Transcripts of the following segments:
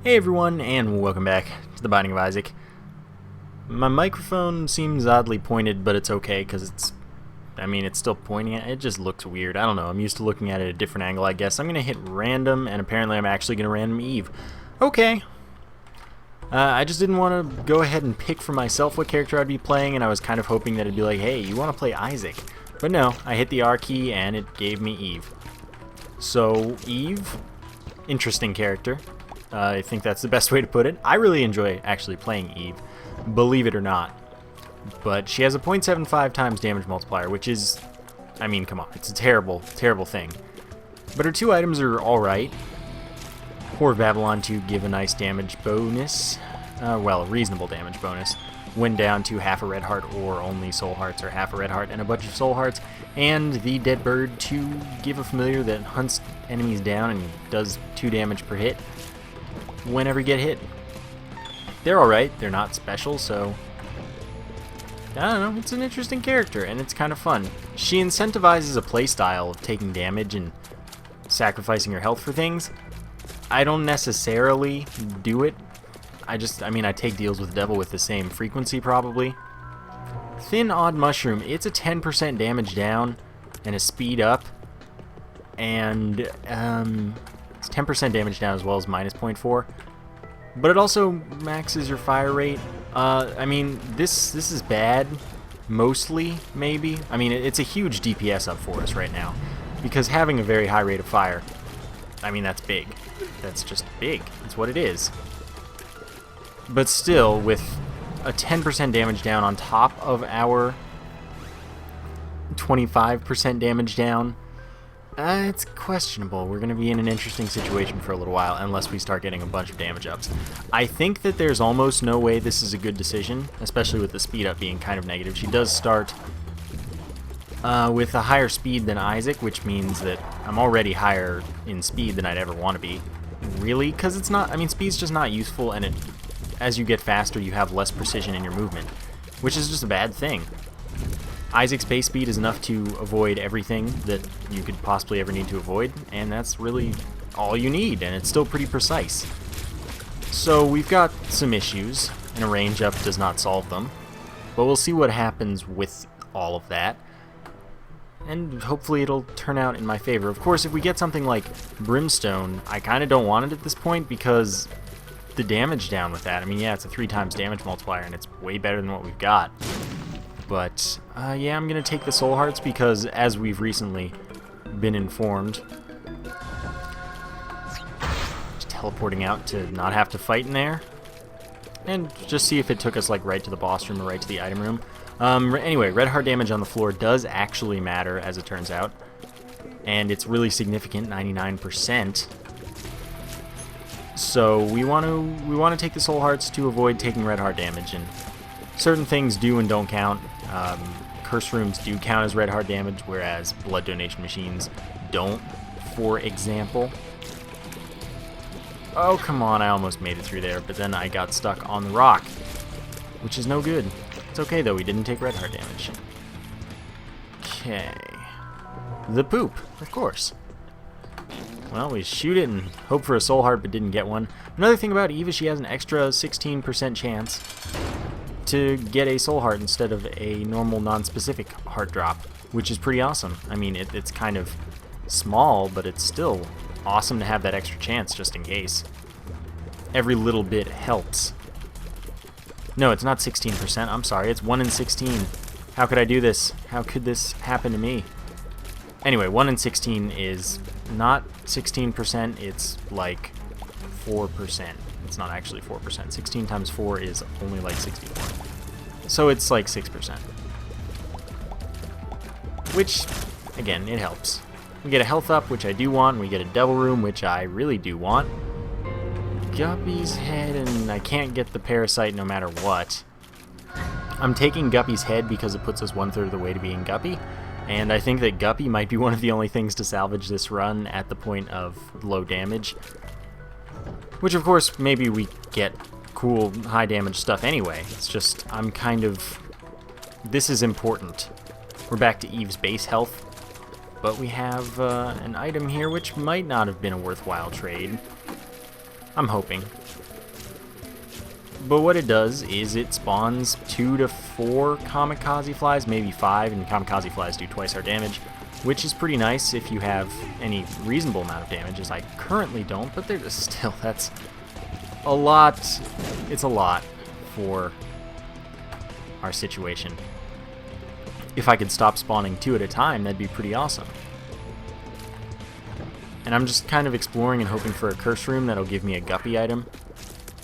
Hey everyone, and welcome back to The Binding of Isaac. My microphone seems oddly pointed, but it's okay because it's still pointing at it. It just looks weird. I don't know. I'm used to looking at it at a different angle, I guess. I'm going to hit random, and apparently I'm actually going to random Eve. Okay. I just didn't want to go ahead and pick for myself what character I'd be playing, and I was kind of hoping that it'd be like, hey, you want to play Isaac? But no, I hit the R key, and it gave me Eve. So, Eve, interesting character. I think that's the best way to put it. I really enjoy actually playing Eve, believe it or not. But she has a 0.75 times damage multiplier, which is, come on, it's a terrible, terrible thing. But her two items are alright. Whore of Babylon to give a nice damage bonus, a reasonable damage bonus, when down to half a red heart or only soul hearts, or half a red heart and a bunch of soul hearts, and the dead bird to give a familiar that hunts enemies down and does 2 damage per hit whenever you get hit. They're alright, they're not special, so I don't know, it's an interesting character and it's kind of fun. She incentivizes a playstyle of taking damage and sacrificing her health for things. I don't necessarily do it. I take deals with the devil with the same frequency probably. Thin Odd Mushroom, it's a 10% damage down and a speed up, and it's 10% damage down as well as minus 0.4. But it also maxes your fire rate. This is bad, mostly, maybe. It's a huge DPS up for us right now, because having a very high rate of fire, that's big. That's just big. That's what it is. But still, with a 10% damage down on top of our 25% damage down, it's questionable. We're going to be in an interesting situation for a little while unless we start getting a bunch of damage ups. I think that there's almost no way this is a good decision, especially with the speed up being kind of negative. She does start with a higher speed than Isaac, which means that I'm already higher in speed than I'd ever want to be. Really? Because it's not, speed's just not useful, and as you get faster, you have less precision in your movement, which is just a bad thing. Isaac's base speed is enough to avoid everything that you could possibly ever need to avoid, and that's really all you need, and it's still pretty precise. So we've got some issues, and a range up does not solve them, but we'll see what happens with all of that, and hopefully it'll turn out in my favor. Of course, if we get something like Brimstone, I kind of don't want it at this point, because the damage down with that, yeah, it's a 3 times damage multiplier, and it's way better than what we've got. But, yeah, I'm going to take the Soul Hearts because, as we've recently been informed, just teleporting out to not have to fight in there, and just see if it took us, right to the boss room or right to the item room. Anyway, red heart damage on the floor does actually matter, as it turns out, and it's really significant, 99%. So we want to take the Soul Hearts to avoid taking red heart damage, and certain things do and don't count. Curse rooms do count as red heart damage, whereas blood donation machines don't, for example. Oh, come on, I almost made it through there, but then I got stuck on the rock, which is no good. It's okay, though, we didn't take red heart damage. Okay. The poop, of course. Well, we shoot it and hope for a soul heart, but didn't get one. Another thing about Eve is she has an extra 16% chance to get a soul heart instead of a normal non-specific heart drop, which is pretty awesome. It's kind of small, but it's still awesome to have that extra chance just in case. Every little bit helps. No, it's not 16%. I'm sorry, it's 1 in 16. How could I do this? How could this happen to me? Anyway, 1 in 16 is not 16%, it's like 4%. It's not actually 4%. 16 times 4 is only like 64. So it's like 6%. Which, again, it helps. We get a health up, which I do want, and we get a devil room, which I really do want. Guppy's head, and I can't get the parasite no matter what. I'm taking Guppy's head because it puts us 1/3 of the way to being Guppy, and I think that Guppy might be one of the only things to salvage this run at the point of low damage. Which, of course, maybe we get cool high damage stuff anyway. It's just, this is important. We're back to Eve's base health, but we have an item here which might not have been a worthwhile trade. I'm hoping. But what it does is it spawns 2 to 4 kamikaze flies, maybe 5, and kamikaze flies do twice our damage, which is pretty nice if you have any reasonable amount of damage, as I currently don't, but they're just still, that's a lot. It's a lot for our situation. If I could stop spawning 2 at a time, that'd be pretty awesome. And I'm just kind of exploring and hoping for a curse room that'll give me a guppy item.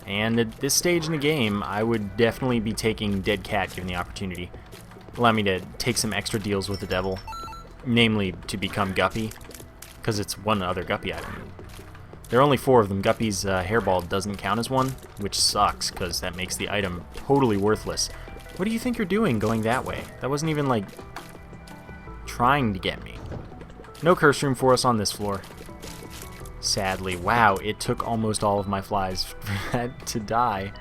And at this stage in the game, I would definitely be taking Dead Cat given the opportunity. Allow me to take some extra deals with the devil, namely to become Guppy, because it's one other Guppy item. There are only 4 of them. Guppy's hairball doesn't count as one, which sucks, because that makes the item totally worthless. What do you think you're doing going that way? That wasn't even, like, trying to get me. No curse room for us on this floor. Sadly. Wow, it took almost all of my flies for that to die.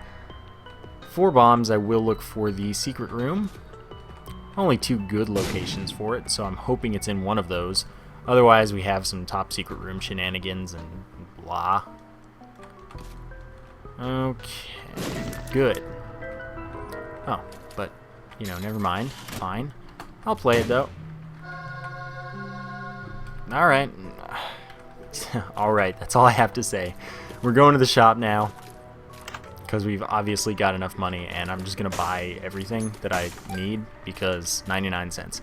4 bombs. I will look for the secret room. Only 2 good locations for it, so I'm hoping it's in one of those. Otherwise, we have some top secret room shenanigans and blah. Okay, good. Oh, but, you know, never mind. Fine. I'll play it, though. Alright. Alright, that's all I have to say. We're going to the shop now, because we've obviously got enough money, and I'm just going to buy everything that I need, because 99 cents.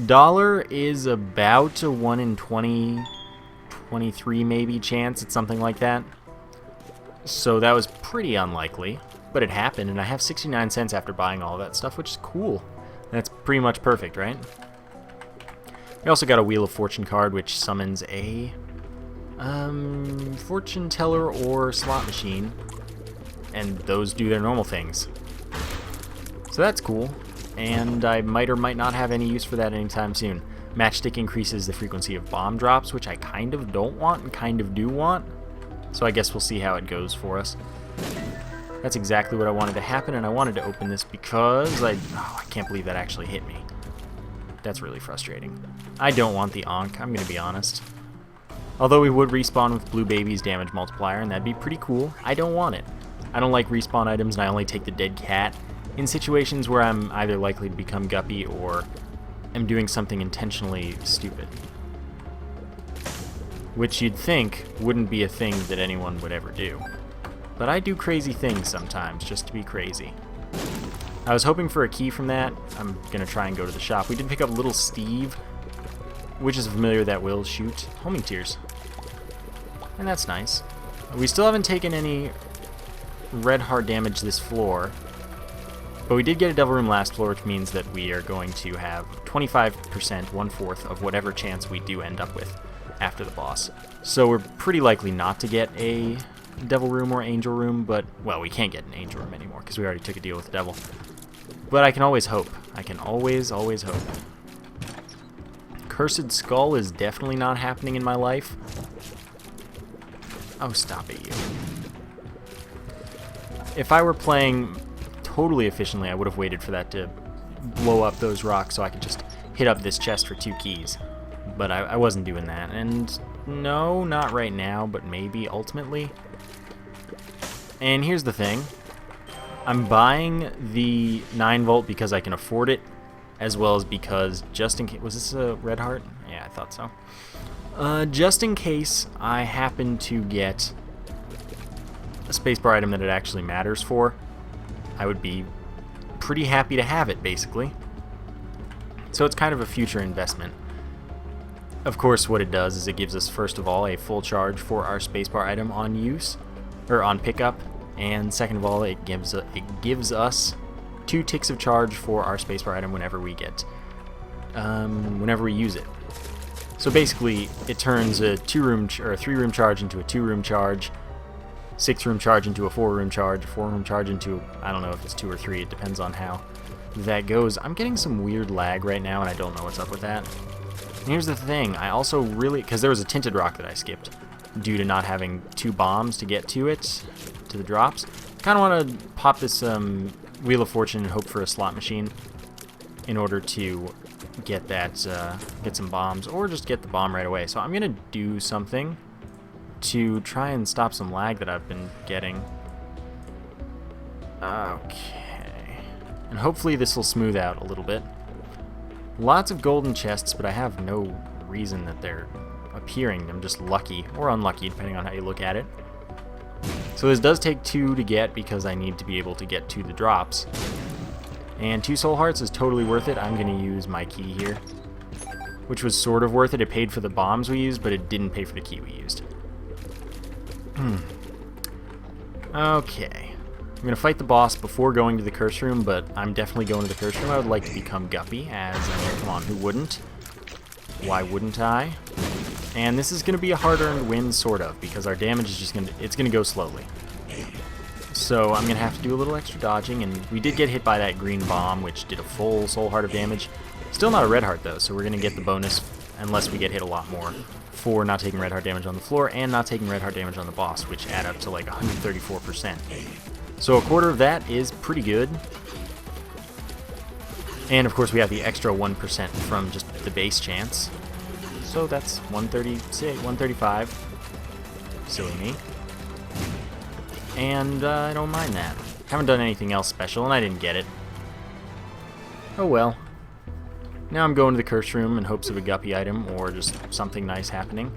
Dollar is about a 1 in 20, 23 maybe chance. It's something like that. So that was pretty unlikely, but it happened, and I have 69 cents after buying all that stuff, which is cool. That's pretty much perfect, right? We also got a Wheel of Fortune card, which summons a fortune teller or slot machine, and those do their normal things. So that's cool, and I might or might not have any use for that anytime soon. Matchstick increases the frequency of bomb drops, which I kind of don't want and kind of do want, so I guess we'll see how it goes for us. That's exactly what I wanted to happen, and I wanted to open this because I can't believe that actually hit me. That's really frustrating. I don't want the Ankh, I'm going to be honest. Although we would respawn with Blue Baby's damage multiplier, and that'd be pretty cool, I don't want it. I don't like respawn items, and I only take the Dead Cat in situations where I'm either likely to become Guppy or am doing something intentionally stupid. Which you'd think wouldn't be a thing that anyone would ever do. But I do crazy things sometimes, just to be crazy. I was hoping for a key from that. I'm going to try and go to the shop. We did pick up Little Steve, which is familiar that will shoot homing tears. And that's nice. We still haven't taken any red heart damage this floor, but we did get a Devil Room last floor, which means that we are going to have 25%, 1/4 of whatever chance we do end up with after the boss. So we're pretty likely not to get a Devil Room or Angel Room, but, well, we can't get an Angel Room anymore because we already took a deal with the devil. But I can always hope. I can always hope. Cursed Skull is definitely not happening in my life. Oh, stop it, you. If I were playing totally efficiently, I would have waited for that to blow up those rocks so I could just hit up this chest for 2 keys. But I wasn't doing that. And no, not right now, but maybe ultimately. And here's the thing. I'm buying the 9 volt because I can afford it, as well as because just in case... Was this a red heart? Yeah, I thought so. Just in case I happen to get a spacebar item that it actually matters for, I would be pretty happy to have it, basically. So it's kind of a future investment. Of course, what it does is it gives us, first of all, a full charge for our spacebar item on use, or on pickup, and second of all, it gives us 2 ticks of charge for our spacebar item whenever we get, whenever we use it. So basically, it turns a 3-room charge into a 2-room charge, 6-room charge into a 4-room charge, 4-room charge into, I don't know if it's 2 or 3, it depends on how that goes. I'm getting some weird lag right now, and I don't know what's up with that. And here's the thing, I also really, because there was a tinted rock that I skipped due to not having 2 bombs to get to it, to the drops. Kind of want to pop this Wheel of Fortune and hope for a slot machine in order to get that, get some bombs, or just get the bomb right away. So I'm going to do something to try and stop some lag that I've been getting. Okay. And hopefully this will smooth out a little bit. Lots of golden chests, but I have no reason that they're appearing. I'm just lucky, or unlucky, depending on how you look at it. So this does take 2 to get because I need to be able to get to the drops. And 2 soul hearts is totally worth it. I'm going to use my key here, which was sort of worth it. It paid for the bombs we used, but it didn't pay for the key we used. Okay. I'm going to fight the boss before going to the curse room, but I'm definitely going to the curse room. I would like to become Guppy, as, I mean, come on, who wouldn't? Why wouldn't I? And this is going to be a hard-earned win, sort of, because our damage is just going to, it's going to go slowly. So I'm going to have to do a little extra dodging, and we did get hit by that green bomb, which did a full soul heart of damage. Still not a red heart, though, so we're going to get the bonus, unless we get hit a lot more, for not taking red heart damage on the floor, and not taking red heart damage on the boss, which add up to like 134%. So a quarter of that is pretty good. And of course we have the extra 1% from just the base chance. So that's 136, 135. Silly me. And I don't mind that. Haven't done anything else special, and I didn't get it. Oh well. Now I'm going to the curse room in hopes of a Guppy item, or just something nice happening.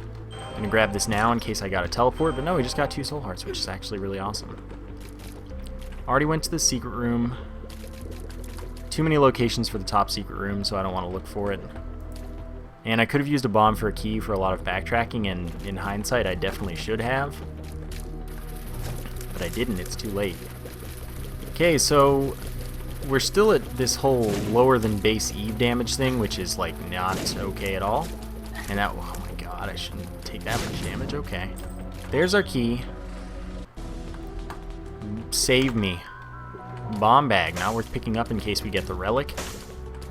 Gonna grab this now in case I got a teleport, but no, we just got 2 soul hearts, which is actually really awesome. Already went to the secret room. Too many locations for the top secret room, so I don't want to look for it. And I could have used a bomb for a key for a lot of backtracking, and in hindsight I definitely should have. But I didn't, it's too late. Okay, so we're still at this whole lower than base Eve damage thing, which is like not okay at all. And that, oh my god, I shouldn't take that much damage, okay. There's our key. Save me. Bomb bag, not worth picking up in case we get the relic,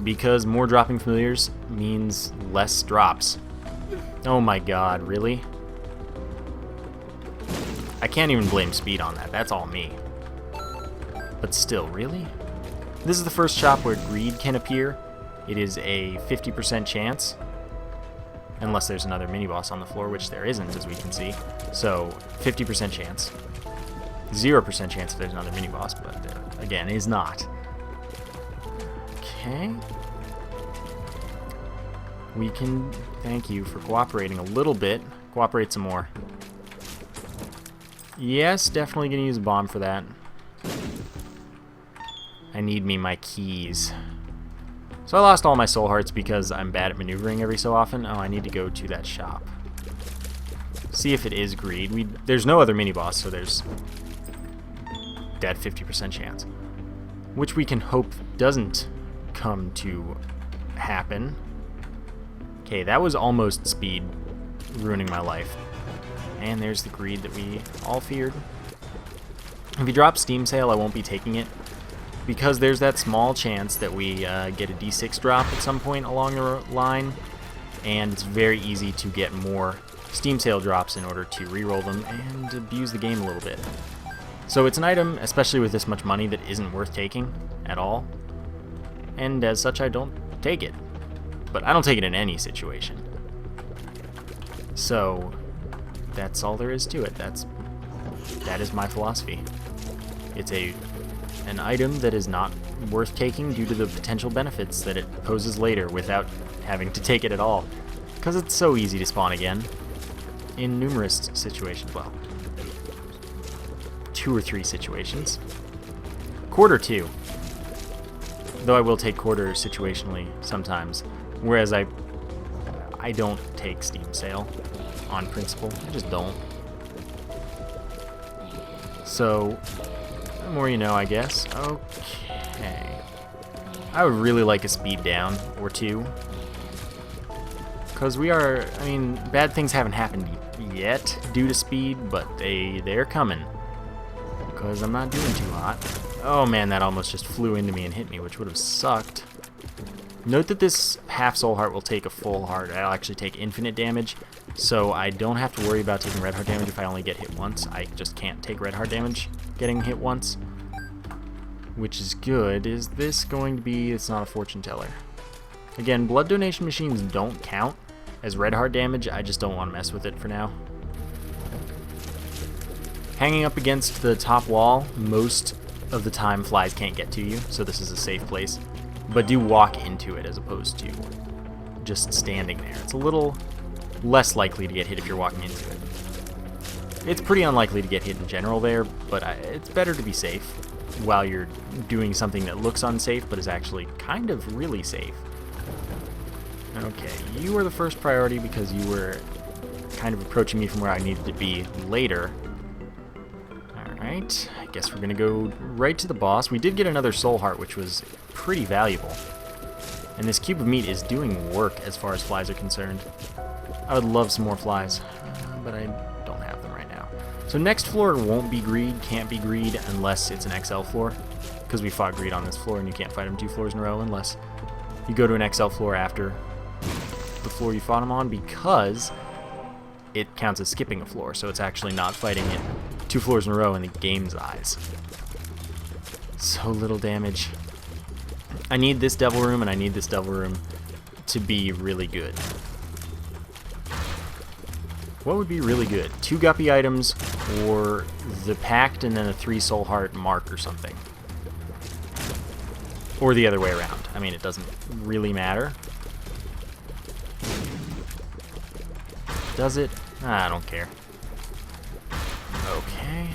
because more dropping familiars means less drops. Oh my god, really? I can't even blame speed on that, that's all me. But still, really? This is the first shop where greed can appear. It is a 50% chance, unless there's another mini-boss on the floor, which there isn't, as we can see. So, 50% chance. 0% chance if there's another mini-boss, but again, is not. Okay. We can thank you for cooperating a little bit. Cooperate some more. Yes, definitely gonna use a bomb for that. I need me my keys. So I lost all my soul hearts because I'm bad at maneuvering every so often. Oh, I need to go to that shop. See if it is greed. There's no other mini-boss, so there's that 50% chance, which we can hope doesn't come to happen. Okay, that was almost speed ruining my life. And there's the greed that we all feared. If you drop Steam Sale, I won't be taking it, because there's that small chance that we get a D6 drop at some point along the line, and it's very easy to get more Steam Sale drops in order to reroll them and abuse the game a little bit. So it's an item, especially with this much money, that isn't worth taking at all, and as such I don't take it. But I don't take it in any situation. So that's all there is to it. That is my philosophy. It's an item that is not worth taking due to the potential benefits that it poses later without having to take it at all, because it's so easy to spawn again in numerous situations. Well, 2 or 3 situations. Quarter 2. Though I will take quarter situationally sometimes, whereas I don't take Steam Sale on principle. I just don't. So, the more you know, I guess. Okay. I would really like a speed down or 2. Because we are, I mean, bad things haven't happened yet due to speed, but they're coming. Because I'm not doing too hot. Oh man, that almost just flew into me and hit me, which would have sucked. Note that this half soul heart will take a full heart. I'll actually take infinite damage, so I don't have to worry about taking red heart damage if I only get hit once. I just can't take red heart damage getting hit once, which is good. Is this going to be... It's not a fortune teller. Again, blood donation machines don't count as red heart damage. I just don't want to mess with it for now. Hanging up against the top wall, most of the time flies can't get to you, so this is a safe place. But do walk into it as opposed to just standing there. It's a little less likely to get hit if you're walking into it. It's pretty unlikely to get hit in general there, but it's better to be safe while you're doing something that looks unsafe but is actually kind of really safe. Okay, you were the first priority because you were kind of approaching me from where I needed to be later. Alright, I guess we're going to go right to the boss. We did get another soul heart, which was pretty valuable. And this cube of meat is doing work as far as flies are concerned. I would love some more flies, but I don't have them right now. So next floor won't be greed, can't be greed unless it's an XL floor. Because we fought greed on this floor and you can't fight him 2 floors in a row unless you go to an XL floor after the floor you fought him on, because it counts as skipping a floor, so it's actually not fighting it 2 floors in a row in the game's eyes. So little damage. I need this devil room, and I need this devil room to be really good. What would be really good? 2 guppy items, or the pact and then a 3 soul heart mark or something. Or the other way around. I mean, it doesn't really matter. Does it? I don't care. Okay.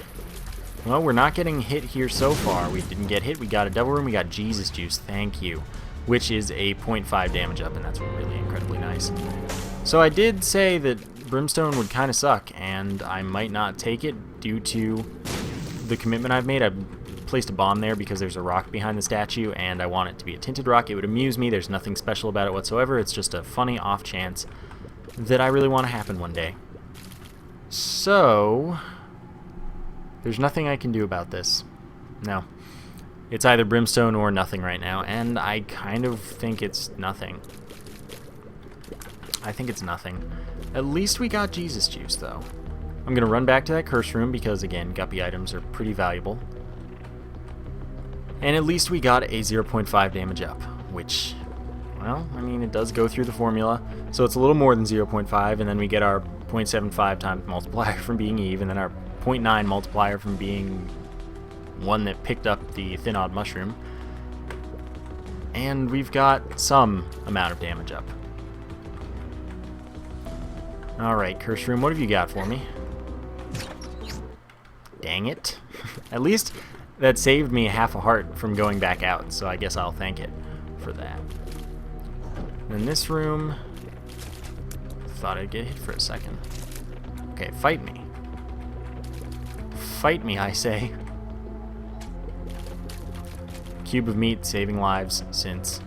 Well, we're not getting hit here so far. We didn't get hit. We got a devil room. We got Jesus Juice. Thank you. Which is a 0.5 damage up, and that's really incredibly nice. So I did say that Brimstone would kind of suck, and I might not take it due to the commitment I've made. I've placed a bomb there because there's a rock behind the statue, and I want it to be a tinted rock. It would amuse me. There's nothing special about it whatsoever. It's just a funny off chance that I really want to happen one day. So there's nothing I can do about this. No. It's either Brimstone or nothing right now, and I kind of think it's nothing. I think it's nothing. At least we got Jesus Juice, though. I'm going to run back to that curse room because, again, guppy items are pretty valuable. And at least we got a 0.5 damage up, which, well, I mean, it does go through the formula. So it's a little more than 0.5, and then we get our 0.75 times multiplier from being Eve, and then our 0.9 multiplier from being one that picked up the thin odd mushroom. And we've got some amount of damage up. Alright, curse room, what have you got for me? Dang it. At least that saved me half a heart from going back out, so I guess I'll thank it for that. In this room, thought I'd get hit for a second. Okay, fight me. Fight me, I say. Cube of meat saving lives since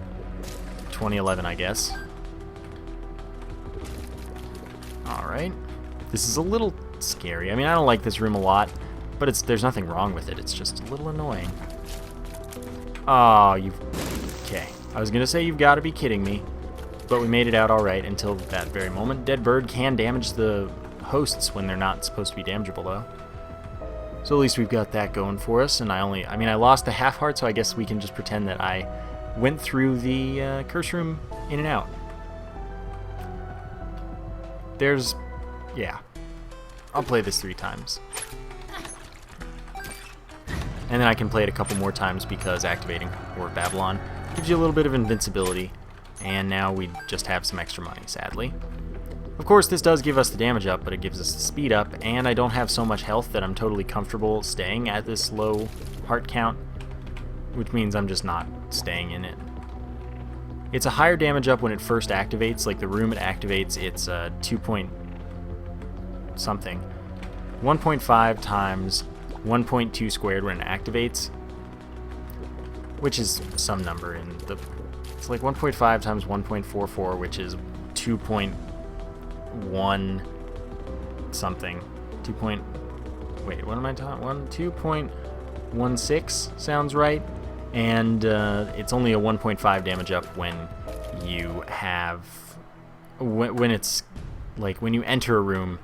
2011, I guess. Alright. This is a little scary. I mean, I don't like this room a lot, but there's nothing wrong with it. It's just a little annoying. Oh, okay. I was going to say you've got to be kidding me, but we made it out alright until that very moment. Dead bird can damage the hosts when they're not supposed to be damageable, though. So at least we've got that going for us, and I lost a half heart, so I guess we can just pretend that I went through the curse room in and out. Yeah. I'll play this 3 times. And then I can play it a couple more times because activating War of Babylon gives you a little bit of invincibility, and now we just have some extra money, sadly. Of course, this does give us the damage up, but it gives us the speed up, and I don't have so much health that I'm totally comfortable staying at this low heart count, which means I'm just not staying in it. It's a higher damage up when it first activates, like the room it activates, it's 2 point something. 1.5 times 1.2 squared when it activates, which is some number in the... It's like 1.5 times 1.44, which is 2.1 something. Wait, what am I talking? 2.16 sounds right. And it's only a 1.5 damage up when you have... When it's... Like, when you enter a room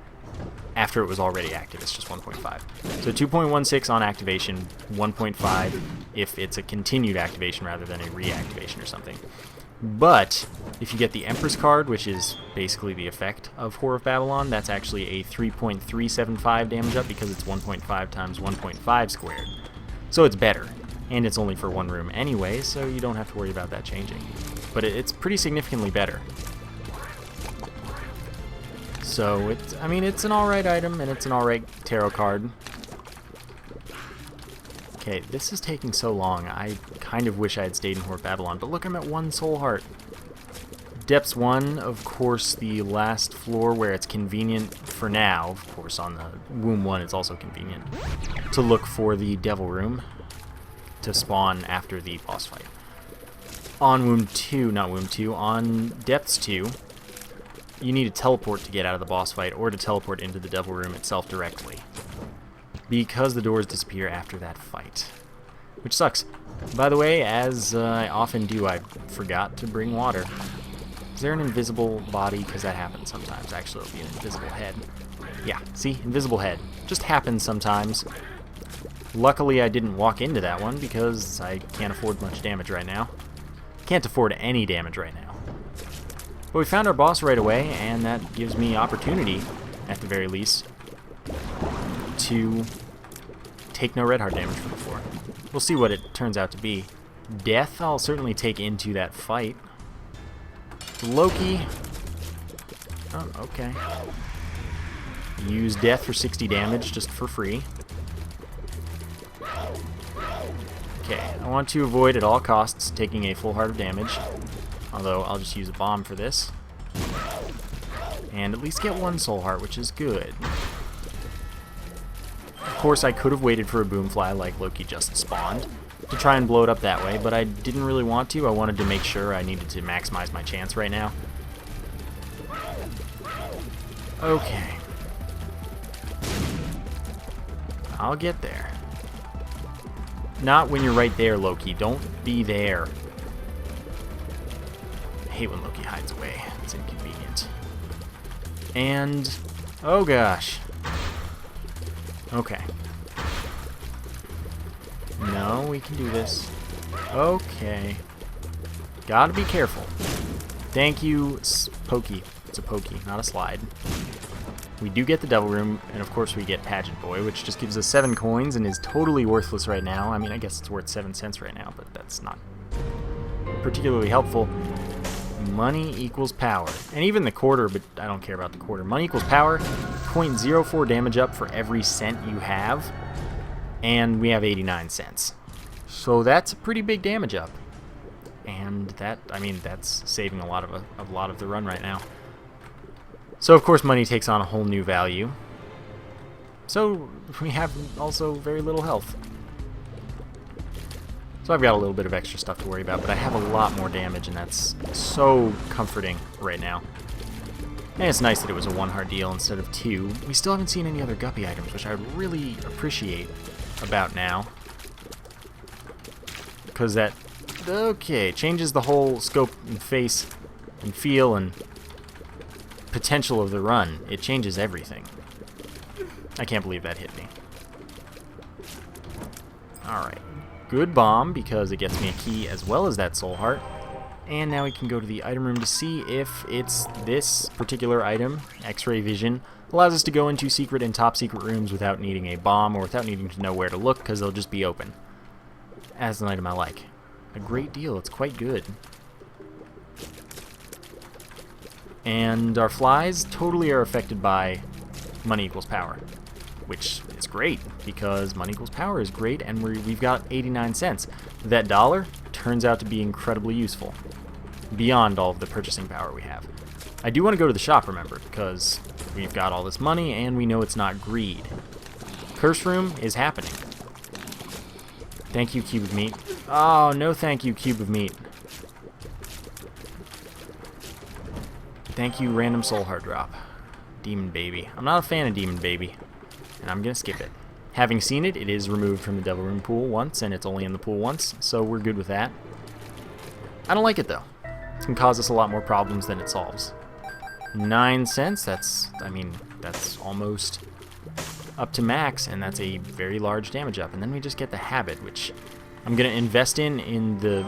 after it was already active, it's just 1.5. So 2.16 on activation, 1.5 if it's a continued activation rather than a reactivation or something. But If you get the Empress card, which is basically the effect of Whore of Babylon, that's actually a 3.375 damage up because it's 1.5 times 1.5 squared. So it's better, and it's only for one room anyway, so you don't have to worry about that changing. But it's pretty significantly better. So it's, I mean, it's an alright item, and it's an alright tarot card. Okay, this is taking so long. I kind of wish I had stayed in Whore of Babylon, but look, I'm at 1 soul heart. Depths 1, of course, the last floor where it's convenient for now. Of course, on the Womb 1, it's also convenient to look for the Devil Room to spawn after the boss fight. On Womb 2, not Womb 2, on Depths 2, you need to teleport to get out of the boss fight or to teleport into the Devil Room itself directly, because the doors disappear after that fight, which sucks. By the way, as I often do, I forgot to bring water. Is there an invisible body? Because that happens sometimes. Actually, it'll be an invisible head. Yeah, see? Invisible head. Just happens sometimes. Luckily, I didn't walk into that one because I can't afford much damage right now. Can't afford any damage right now. But we found our boss right away, and that gives me opportunity, at the very least, to take no red heart damage from the floor. We'll see what it turns out to be. Death, I'll certainly take into that fight. Loki. Oh, okay. Use death for 60 damage just for free. Okay, I want to avoid at all costs taking a full heart of damage. Although, I'll just use a bomb for this. And at least get 1 soul heart, which is good. Of course, I could have waited for a boomfly like Loki just spawned to try and blow it up that way, but I didn't really want to. I wanted to make sure I needed to maximize my chance right now. Okay. I'll get there. Not when you're right there, Loki. Don't be there. I hate when Loki hides away. It's inconvenient. And... oh gosh. Okay. No, we can do this. Okay. Gotta be careful. Thank you, Pokey. It's a Pokey, not a slide. We do get the Devil Room, and of course we get Pageant Boy, which just gives us 7 coins and is totally worthless right now. I mean, I guess it's worth 7 cents right now, but that's not particularly helpful. Money equals power. And even the quarter, but I don't care about the quarter. Money equals power, 0.04 damage up for every cent you have, and we have 89 cents. So that's a pretty big damage up. And that, I mean, that's saving a lot of the run right now. So of course money takes on a whole new value. So we have also very little health. So I've got a little bit of extra stuff to worry about, but I have a lot more damage, and that's so comforting right now. And it's nice that it was a 1 heart deal instead of 2. We still haven't seen any other guppy items, which I would really appreciate about now. Because that, okay, changes the whole scope and face and feel and potential of the run. It changes everything. I can't believe that hit me. Alright. Good bomb, because it gets me a key as well as that soul heart. And now we can go to the item room to see if it's this particular item, X-ray vision, allows us to go into secret and top secret rooms without needing a bomb or without needing to know where to look, because they'll just be open. As an item I like. A great deal, it's quite good. And our flies totally are affected by money equals power, which is great, because money equals power is great, and we've got 89 cents. That dollar turns out to be incredibly useful, beyond all of the purchasing power we have. I do want to go to the shop, remember, because we've got all this money, and we know it's not greed. Curse room is happening. Thank you, cube of meat. Oh, no thank you, cube of meat. Thank you, random soul heart drop. Demon Baby. I'm not a fan of Demon Baby, and I'm gonna skip it. Having seen it, it is removed from the Devil Room pool once, and it's only in the pool once, so we're good with that. I don't like it, though. It can cause us a lot more problems than it solves. 9 cents, that's, I mean, that's almost up to max, and that's a very large damage up. And then we just get the habit, which I'm gonna invest in the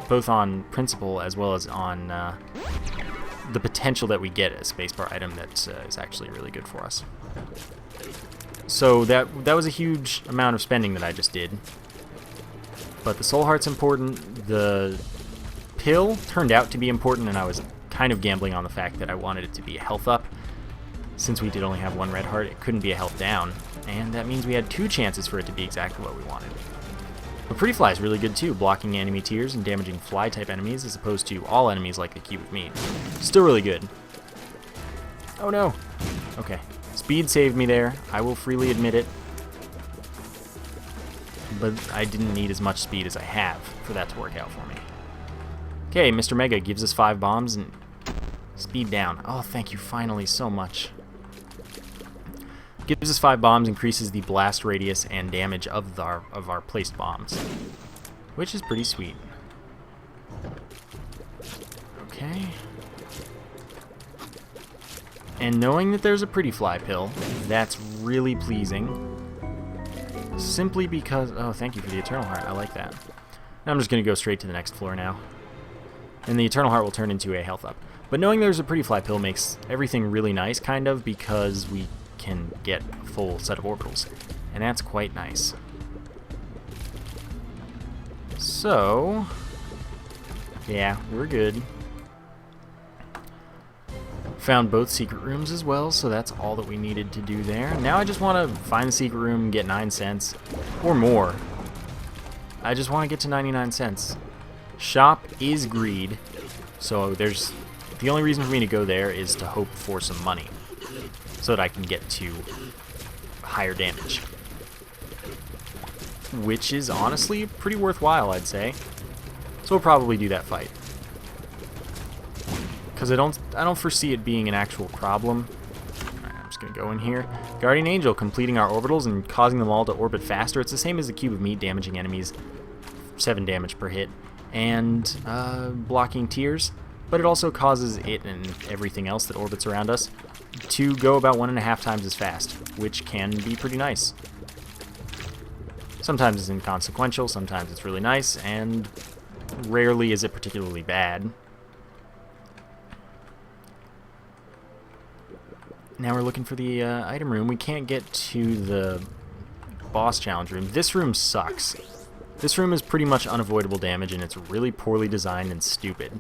both on principle as well as on the potential that we get a spacebar item that is actually really good for us. So that was a huge amount of spending that I just did. But the soul heart's important. The pill turned out to be important, and I was kind of gambling on the fact that I wanted it to be a health up. Since we did only have one red heart, it couldn't be a health down, and that means we had 2 chances for it to be exactly what we wanted. But Pretty Fly is really good too, blocking enemy tiers and damaging fly-type enemies as opposed to all enemies like the Cube of Meat. Still really good. Oh no! Okay. Speed saved me there. I will freely admit it. But I didn't need as much speed as I have for that to work out for me. Okay, Mr. Mega gives us 5 bombs and speed down. Oh, thank you finally so much. Gives us 5 bombs, increases the blast radius and damage of our placed bombs, which is pretty sweet. Okay. And knowing that there's a Pretty Fly pill, that's really pleasing. Simply because... Oh, thank you for the Eternal Heart. I like that. Now I'm just going to go straight to the next floor now. And the Eternal Heart will turn into a health up. But knowing there's a Pretty Fly pill makes everything really nice, kind of, because we can get a full set of orbitals. And that's quite nice. So... yeah, we're good. Found both secret rooms as well, so that's all that we needed to do there. Now I just want to find the secret room and get 9 cents. Or more. I just want to get to 99 cents. Shop is greed, so there's... the only reason for me to go there is to hope for some money, so that I can get to higher damage. Which is honestly pretty worthwhile, I'd say. So we'll probably do that fight. Because I don't foresee it being an actual problem. Alright, I'm just going to go in here. Guardian Angel, completing our orbitals and causing them all to orbit faster. It's the same as the Cube of Meat, damaging enemies 7 damage per hit. And blocking tiers. But it also causes it and everything else that orbits around us to go about 1.5 times as fast, which can be pretty nice. Sometimes it's inconsequential, sometimes it's really nice, and rarely is it particularly bad. Now we're looking for the item room. We can't get to the boss challenge room. This room sucks. This room is pretty much unavoidable damage, and it's really poorly designed and stupid.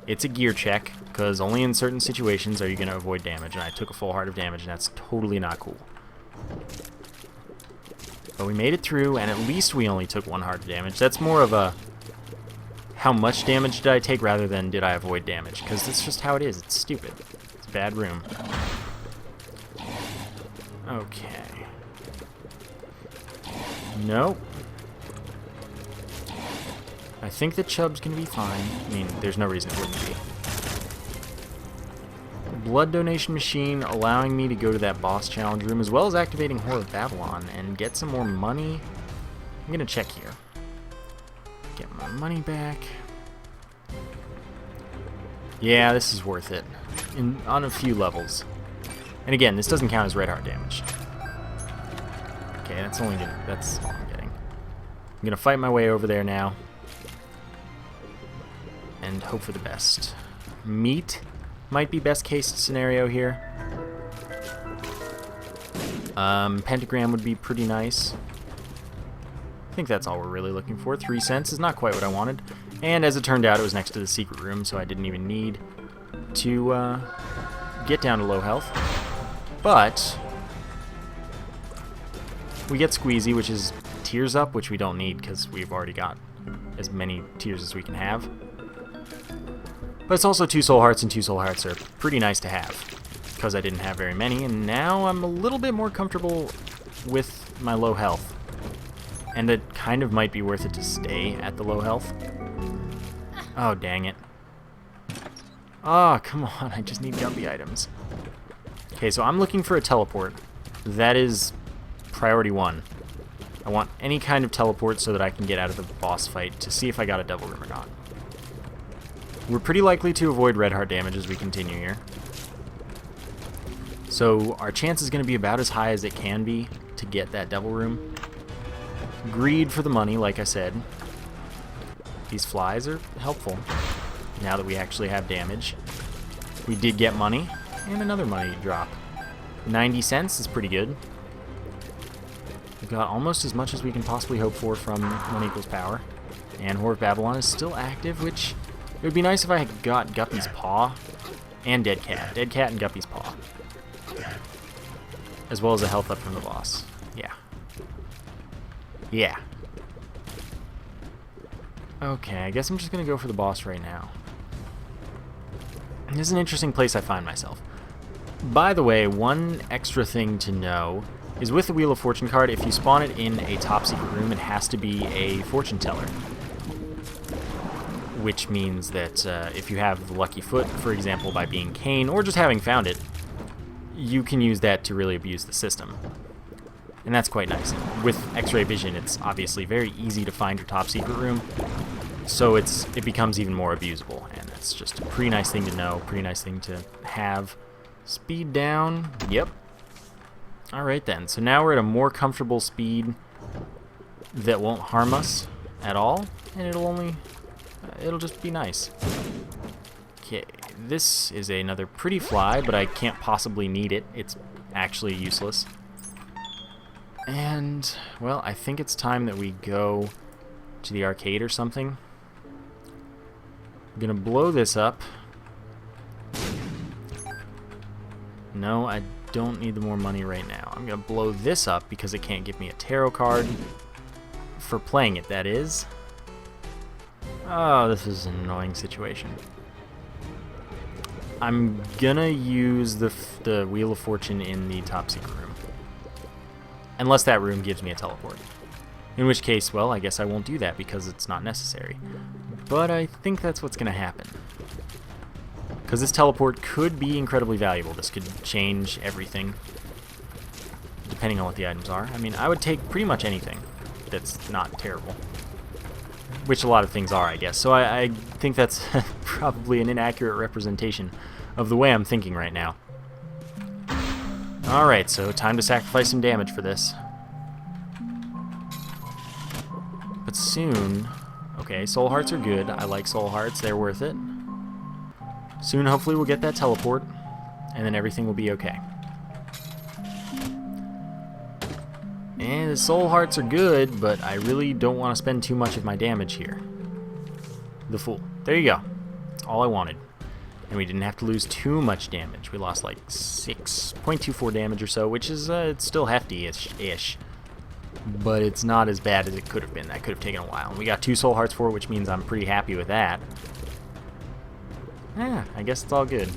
It's a gear check, because only in certain situations are you going to avoid damage, and I took a full heart of damage, and that's totally not cool. But we made it through, and at least we only took 1 heart of damage. That's more of a how much damage did I take rather than did I avoid damage, because that's just how it is. It's stupid. It's a bad room. Okay. Nope. I think the Chubb's gonna be fine. I mean, there's no reason it wouldn't be. Blood donation machine allowing me to go to that boss challenge room, as well as activating Whore of Babylon and get some more money. I'm gonna check here. Get my money back. Yeah, this is worth it. On a few levels. And again, this doesn't count as red heart damage. Okay, that's all I'm getting. I'm gonna fight my way over there now. And hope for the best. Meat might be best case scenario here. Pentagram would be pretty nice. I think that's all we're really looking for. 3 cents is not quite what I wanted. And as it turned out, it was next to the secret room, so I didn't even need to get down to low health. But we get Squeezy, which is tears up, which we don't need because we've already got as many tears as we can have. But it's also 2 soul hearts, and 2 soul hearts are pretty nice to have because I didn't have very many, and now I'm a little bit more comfortable with my low health. And it kind of might be worth it to stay at the low health. Oh, dang it. Oh, come on, I just need Gumby items. Okay, so I'm looking for a teleport. That is priority 1. I want any kind of teleport so that I can get out of the boss fight to see if I got a devil room or not. We're pretty likely to avoid red heart damage as we continue here. So our chance is going to be about as high as it can be to get that devil room. Greed for the money, like I said. These flies are helpful now that we actually have damage. We did get money, and another money drop. 90 cents is pretty good. We've got almost as much as we can possibly hope for from 1 equals power. And Whore of Babylon is still active, which it would be nice if I had got Guppy's Paw and Dead Cat. Dead Cat and Guppy's Paw. As well as a health up from the boss. Yeah. Yeah. Okay, I guess I'm just going to go for the boss right now. This is an interesting place I find myself. By the way, one extra thing to know is with the Wheel of Fortune card, if you spawn it in a top secret room, it has to be a fortune teller. Which means that if you have Lucky Foot, for example, by being Cain, or just having found it, you can use that to really abuse the system. And that's quite nice. With X-ray vision, it's obviously very easy to find your top secret room, so it becomes even more abusable, and that's just a pretty nice thing to know, pretty nice thing to have. Speed down, yep. Alright then, so now we're at a more comfortable speed that won't harm us at all, and it'll just be nice. Okay, this is another pretty fly, but I can't possibly need it. It's actually useless. And, well, I think it's time that we go to the arcade or something. I'm gonna blow this up. No, I don't need the more money right now. I'm gonna blow this up because it can't give me a tarot card. For playing it, that is. Oh, this is an annoying situation. I'm gonna use the Wheel of Fortune in the top secret room. Unless that room gives me a teleport. In which case, well, I guess I won't do that because it's not necessary. But I think that's what's gonna happen. Because this teleport could be incredibly valuable. This could change everything, depending on what the items are. I mean, I would take pretty much anything that's not terrible. Which a lot of things are, I guess. So I think that's probably an inaccurate representation of the way I'm thinking right now. Alright, so time to sacrifice some damage for this. But soon... Okay, soul hearts are good. I like soul hearts. They're worth it. Soon, hopefully, we'll get that teleport, and then everything will be okay. And the soul hearts are good, but I really don't want to spend too much of my damage here. The Fool. There you go. That's all I wanted. And we didn't have to lose too much damage. We lost like 6.24 damage or so, which is it's still hefty-ish. But it's not as bad as it could have been. That could have taken a while. And we got 2 soul hearts for it, which means I'm pretty happy with that. Yeah, I guess it's all good.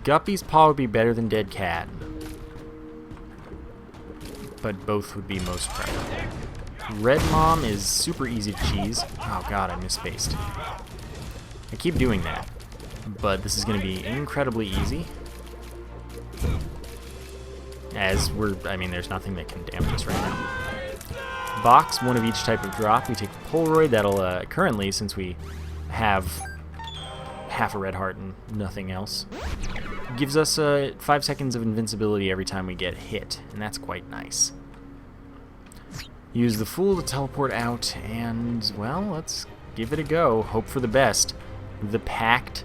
Guppy's Paw would be better than Dead Cat. But both would be most preferable. Red Mom is super easy to cheese. Oh god, I misspaced. I keep doing that. But this is going to be incredibly easy. As I mean, there's nothing that can damage us right now. Box, one of each type of drop. We take the Polaroid. That'll, currently, since we have half a red heart and nothing else, gives us 5 seconds of invincibility every time we get hit, and that's quite nice. Use the Fool to teleport out, and, well, let's give it a go. Hope for the best. The Pact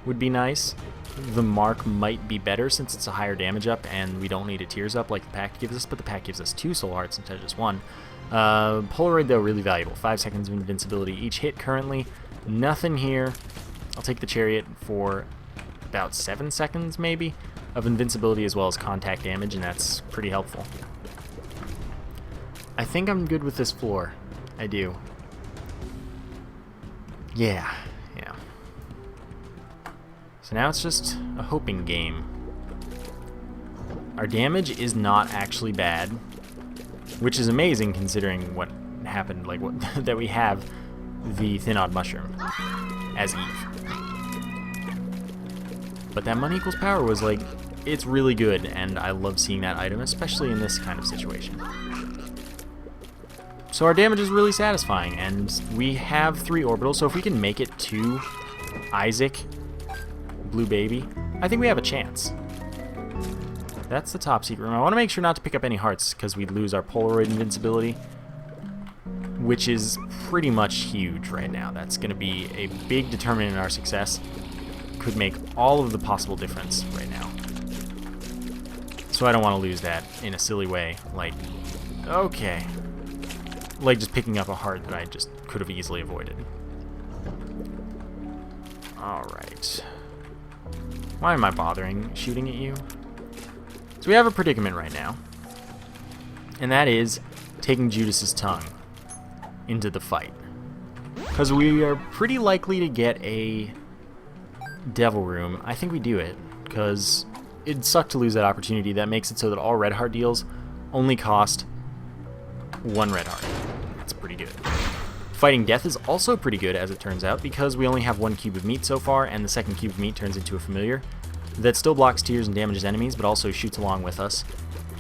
would be nice. The Mark might be better since it's a higher damage up, and we don't need a Tears up like the Pact gives us, but the Pact gives us 2 soul hearts instead of just 1. Polaroid, though, really valuable. 5 seconds of invincibility each hit currently. Nothing here. I'll take the Chariot for about 7 seconds, maybe, of invincibility as well as contact damage, and that's pretty helpful. I think I'm good with this floor. I do. Yeah. So now it's just a hoping game. Our damage is not actually bad, which is amazing considering what happened, like that we have the Thin-Odd Mushroom as Eve. But that money equals power was like, it's really good, and I love seeing that item, especially in this kind of situation. So our damage is really satisfying, and we have 3 orbitals, so if we can make it to Isaac, Blue Baby, I think we have a chance. That's the top secret room. I want to make sure not to pick up any hearts, because we'd lose our Polaroid invincibility, which is pretty much huge right now. That's going to be a big determinant in our success. Could make all of the possible difference right now. So I don't want to lose that in a silly way. Like, okay. Like just picking up a heart that I just could have easily avoided. Alright. Why am I bothering shooting at you? So we have a predicament right now. And that is taking Judas's tongue into the fight. Because we are pretty likely to get a Devil Room. I think we do it, because it'd suck to lose that opportunity. That makes it so that all red heart deals only cost 1 red heart. That's pretty good. Fighting Death is also pretty good, as it turns out, because we only have 1 cube of meat so far, and the second cube of meat turns into a familiar that still blocks tears and damages enemies, but also shoots along with us,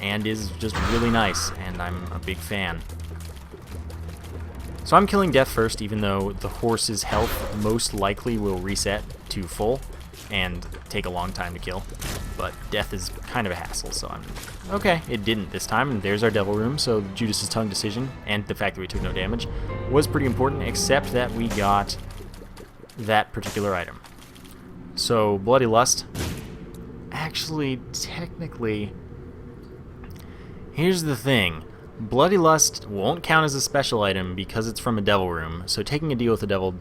and is just really nice, and I'm a big fan. So I'm killing Death first, even though the horse's health most likely will reset to full and take a long time to kill. But Death is kind of a hassle, so I'm... Okay, it didn't this time, and there's our Devil Room, so Judas's tongue decision, and the fact that we took no damage, was pretty important, except that we got that particular item. So, Bloody Lust... Actually, technically... Here's the thing. Bloody Lust won't count as a special item because it's from a Devil Room, so taking a deal with the Devil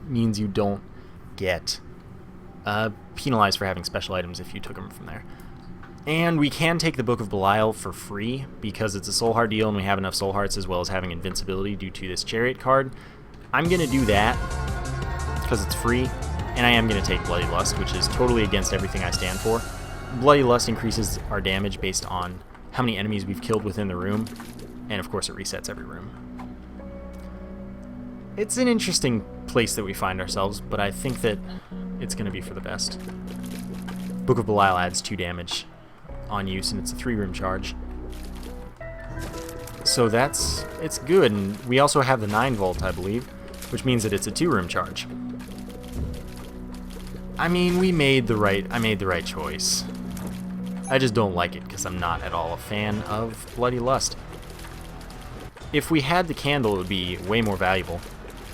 means you don't get penalized for having special items if you took them from there. And we can take the Book of Belial for free because it's a soul heart deal and we have enough soul hearts as well as having invincibility due to this chariot card. I'm going to do that because it's free, and I am going to take Bloody Lust, which is totally against everything I stand for. Bloody Lust increases our damage based on how many enemies we've killed within the room, and of course it resets every room. It's an interesting place that we find ourselves, but I think that it's going to be for the best. Book of Belial adds 2 damage on use, and it's a 3-room charge. So it's good, and we also have the 9 volt, I believe, which means that it's a 2-room charge. I mean, I made the right choice. I just don't like it because I'm not at all a fan of Bloody Lust. If we had the candle, it would be way more valuable,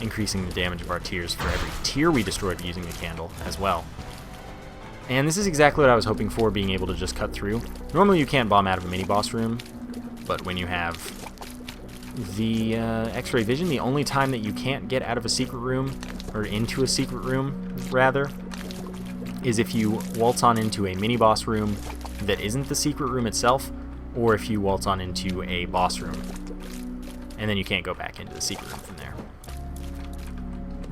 increasing the damage of our tears for every tear we destroyed using the candle as well. And this is exactly what I was hoping for, being able to just cut through. Normally you can't bomb out of a mini-boss room, but when you have the X-ray vision, the only time that you can't get out of a secret room, or into a secret room, rather, is if you waltz on into a mini-boss room that isn't the secret room itself, or if you waltz on into a boss room. And then you can't go back into the secret room from there.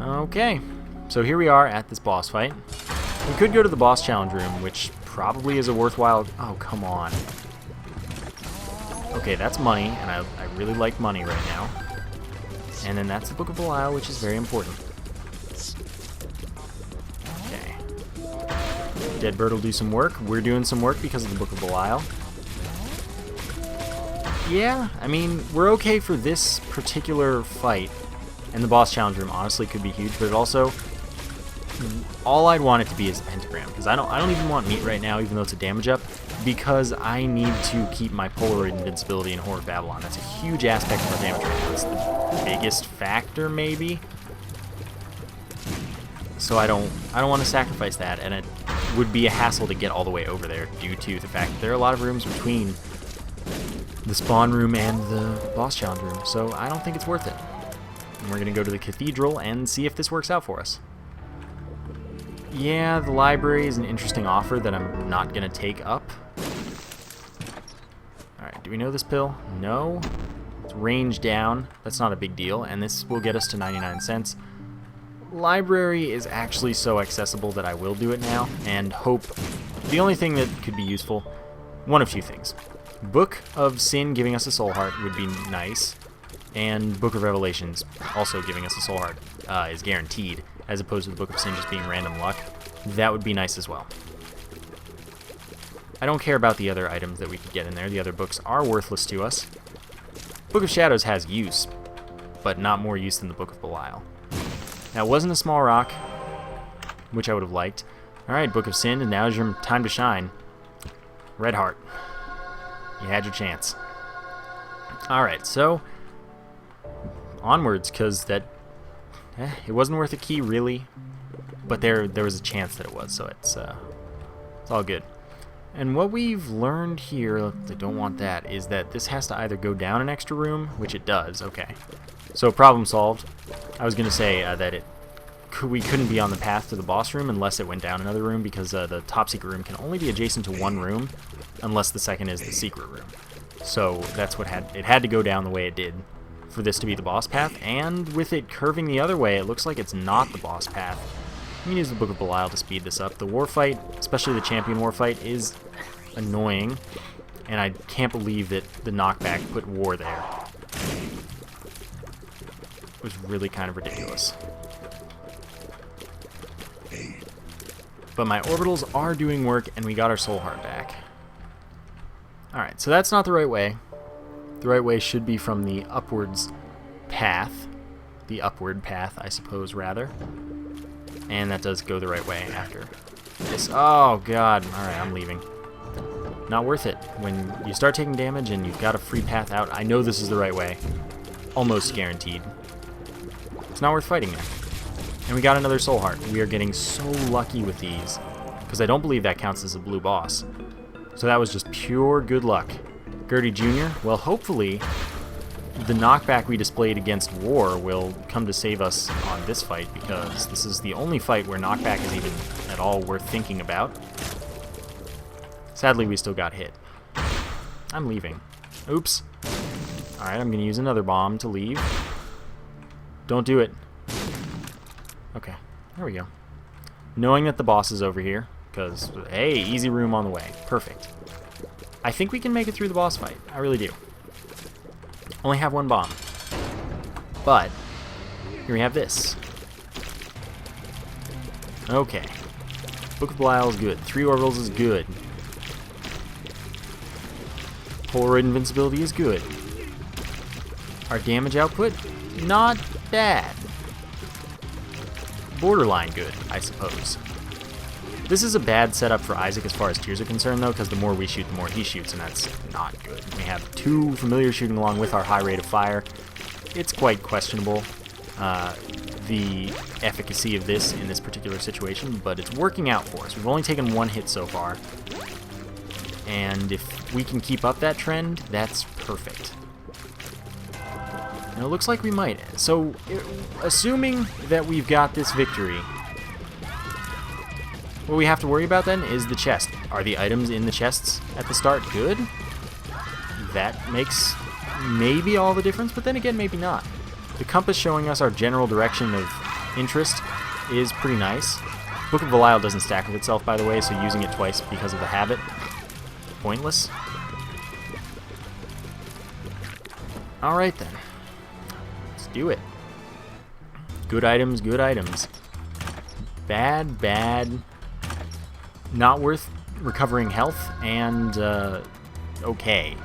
Okay, so here we are at this boss fight. We could go to the boss challenge room, which probably is a worthwhile... Oh, come on. Okay, that's money, and I really like money right now. And then that's the Book of Belial, which is very important. Okay. Deadbird will do some work. We're doing some work because of the Book of Belial. Yeah, I mean, we're okay for this particular fight. And the boss challenge room honestly could be huge, but it also... All I'd want it to be is a pentagram, because I don't even want meat right now, even though it's a damage up, because I need to keep my Polaroid invincibility in Horror of Babylon. That's a huge aspect of our damage right now. It's the biggest factor, maybe. So I don't want to sacrifice that, and it would be a hassle to get all the way over there due to the fact that there are a lot of rooms between the spawn room and the boss challenge room, so I don't think it's worth it. And we're going to go to the cathedral and see if this works out for us. Yeah, the library is an interesting offer that I'm not going to take up. Alright, do we know this pill? No. It's range down. That's not a big deal, and this will get us to 99 cents. Library is actually so accessible that I will do it now, and hope... The only thing that could be useful, one of two things. Book of Sin giving us a soul heart would be nice, and Book of Revelations also giving us a soul heart is guaranteed, as opposed to the Book of Sin just being random luck. That would be nice as well. I don't care about the other items that we could get in there. The other books are worthless to us. Book of Shadows has use, but not more use than the Book of Belial. Now, it wasn't a small rock, which I would have liked. Alright, Book of Sin, and now's your time to shine. Red Heart. You had your chance. Alright, so... onwards, because that it wasn't worth a key really, but there was a chance that it was, so it's all good. And what we've learned here, I don't want that, is that this has to either go down an extra room, which it does. Okay, so problem solved. I was gonna say that we couldn't be on the path to the boss room unless it went down another room, because the top secret room can only be adjacent to one room unless the second is the secret room. So that's what it had to go down the way it did for this to be the boss path, and with it curving the other way, it looks like it's not the boss path. I'm going to use the Book of Belial to speed this up. The war fight, especially the champion war fight, is annoying, and I can't believe that the knockback put war there. It was really kind of ridiculous. But my orbitals are doing work, and we got our soul heart back. Alright, so that's not the right way. The right way should be from the upwards path. The upward path, I suppose, rather. And that does go the right way after this. Oh, God. Alright, I'm leaving. Not worth it. When you start taking damage and you've got a free path out, I know this is the right way. Almost guaranteed. It's not worth fighting there. And we got another soul heart. We are getting so lucky with these, because I don't believe that counts as a blue boss. So that was just pure good luck. Gertie Jr., well, hopefully the knockback we displayed against War will come to save us on this fight, because this is the only fight where knockback is even at all worth thinking about. Sadly, we still got hit. I'm leaving. Oops. Alright, I'm going to use another bomb to leave. Don't do it. Okay, there we go. Knowing that the boss is over here, because, hey, easy room on the way. Perfect. I think we can make it through the boss fight. I really do. Only have one bomb. But, here we have this. Okay. Book of Belial is good. 3 orbitals is good. Polaroid invincibility is good. Our damage output, not bad. Borderline good, I suppose. This is a bad setup for Isaac as far as tiers are concerned, though, because the more we shoot, the more he shoots, and that's not good. We have 2 familiars shooting along with our high rate of fire. It's quite questionable, the efficacy of this in this particular situation, but it's working out for us. We've only taken 1 hit so far, and if we can keep up that trend, that's perfect. And it looks like we might. So, assuming that we've got this victory, what we have to worry about then is the chest. Are the items in the chests at the start good? That makes maybe all the difference, but then again, maybe not. The compass showing us our general direction of interest is pretty nice. Book of Belial doesn't stack with itself, by the way, so using it twice because of the habit, pointless. Alright then. Let's do it. Good items, good items. Bad, bad. Not worth recovering health, and okay.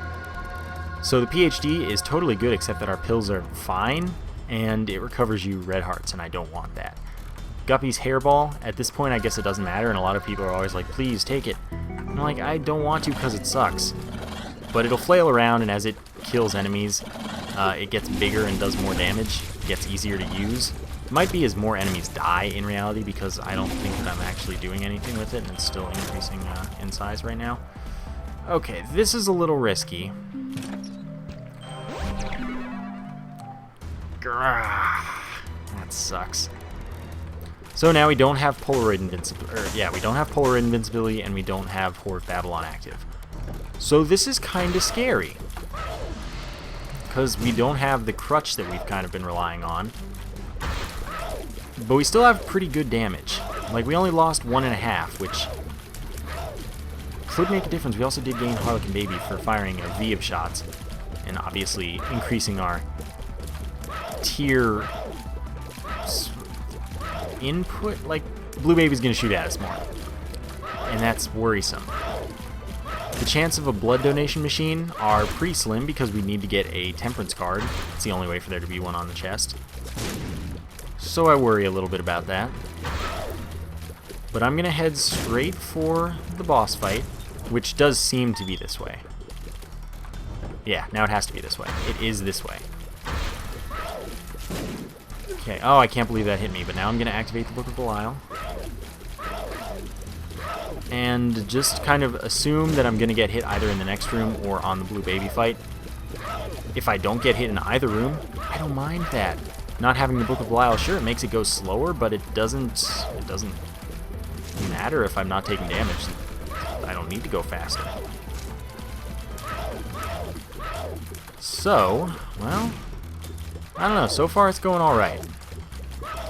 So the PhD is totally good, except that our pills are fine, and it recovers you red hearts, and I don't want that. Guppy's hairball, at this point I guess it doesn't matter, and a lot of people are always like, please take it. I'm like, I don't want to because it sucks. But it'll flail around, and as it kills enemies, it gets bigger and does more damage. It gets easier to use. Might be as more enemies die in reality, because I don't think that I'm actually doing anything with it, and it's still increasing in size right now. Okay, this is a little risky. Grrrr, that sucks. So now we don't have Polaroid invincibility. Yeah, we don't have Polaroid invincibility, and we don't have Whore of Babylon active. So this is kind of scary, because we don't have the crutch that we've kind of been relying on. But we still have pretty good damage. Like, we only lost 1.5, which could make a difference. We also did gain Harlequin Baby for firing a V of shots, and obviously increasing our tier input. Like, Blue Baby's gonna shoot at us more, and that's worrisome. The chance of a blood donation machine are pretty slim, because we need to get a temperance card. It's the only way for there to be one on the chest. So I worry a little bit about that. But I'm going to head straight for the boss fight, which does seem to be this way. Yeah, now it has to be this way. It is this way. Okay, oh, I can't believe that hit me, but now I'm going to activate the Book of Belial. And just kind of assume that I'm going to get hit either in the next room or on the blue baby fight. If I don't get hit in either room, I don't mind that. Not having the Book of Belial, sure, it makes it go slower, but it doesn't matter if I'm not taking damage. I don't need to go faster. So, well, I don't know. So far, it's going all right.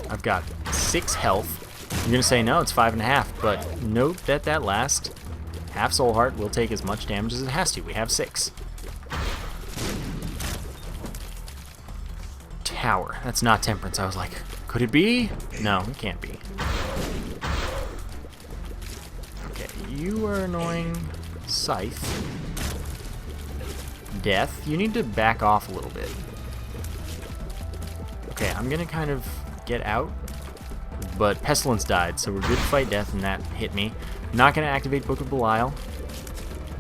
I've got 6 health. You're going to say, no, it's 5.5, but note that that last half soul heart will take as much damage as it has to. We have 6. Tower. That's not temperance. I was like, could it be? No, it can't be. Okay, you are annoying. Scythe. Death. You need to back off a little bit. Okay, I'm going to kind of get out. But Pestilence died, so we're good to fight death, and that hit me. Not going to activate Book of Belial.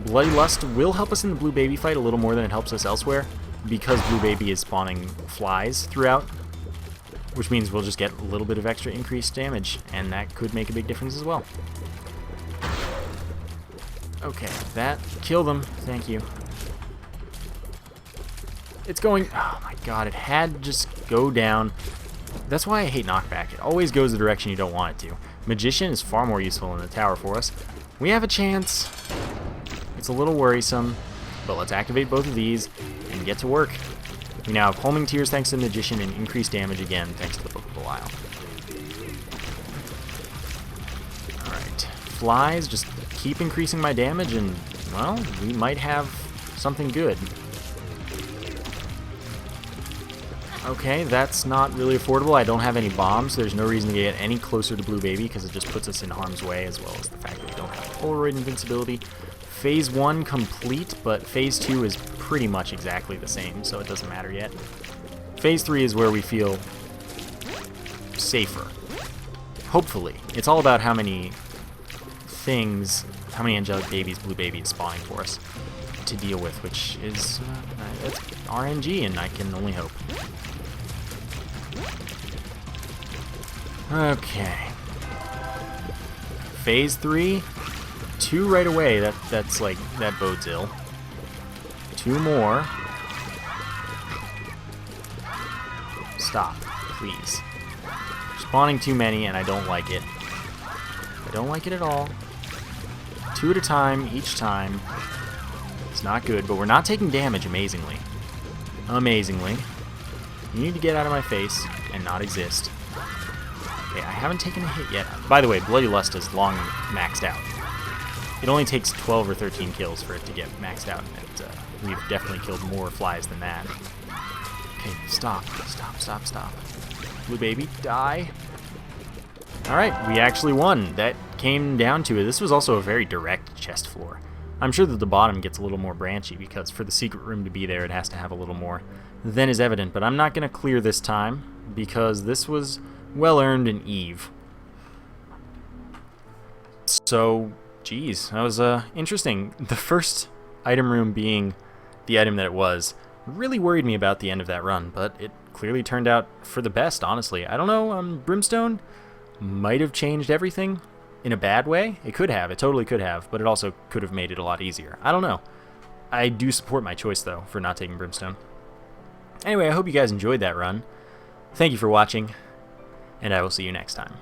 Bloody Lust will help us in the blue baby fight a little more than it helps us elsewhere, because blue baby is spawning flies throughout, which means we'll just get a little bit of extra increased damage, and that could make a big difference as well. Okay, that killed them. Thank you. It's going... Oh my god, it had to just go down. That's why I hate knockback. It always goes the direction you don't want it to. Magician is far more useful in the tower for us. We have a chance. It's a little worrisome, but let's activate both of these and get to work. We now have Homing Tears thanks to the Magician and increased damage again thanks to the Book of Belial. Alright. Flies just keep increasing my damage and, well, we might have something good. Okay, that's not really affordable. I don't have any bombs. There's no reason to get any closer to Blue Baby because it just puts us in harm's way, as well as the fact that we don't have Polaroid invincibility. Phase 1 complete, but Phase 2 is pretty much exactly the same, so it doesn't matter yet. Phase 3 is where we feel safer. Hopefully. It's all about how many things, how many angelic babies Blue Baby is spawning for us to deal with, which is it's RNG, and I can only hope. Okay. Phase 3, 2 right away. That's like, that bodes ill. 2 more. Stop, please. Spawning too many, and I don't like it. I don't like it at all. 2 at a time, each time. It's not good, but we're not taking damage, amazingly. Amazingly. You need to get out of my face and not exist. Okay, I haven't taken a hit yet. By the way, Bloody Lust is long maxed out. It only takes 12 or 13 kills for it to get maxed out, and we've definitely killed more flies than that. Okay, stop. Blue Baby, die. Alright, we actually won. That came down to it. This was also a very direct chest floor. I'm sure that the bottom gets a little more branchy, because for the secret room to be there, it has to have a little more than is evident. But I'm not going to clear this time, because this was well-earned in Eve. So, geez, that was interesting. The first item room being the item that it was really worried me about the end of that run, but it clearly turned out for the best, honestly. I don't know, Brimstone might have changed everything in a bad way. It could have, it totally could have, but it also could have made it a lot easier. I don't know. I do support my choice, though, for not taking Brimstone. Anyway, I hope you guys enjoyed that run. Thank you for watching, and I will see you next time.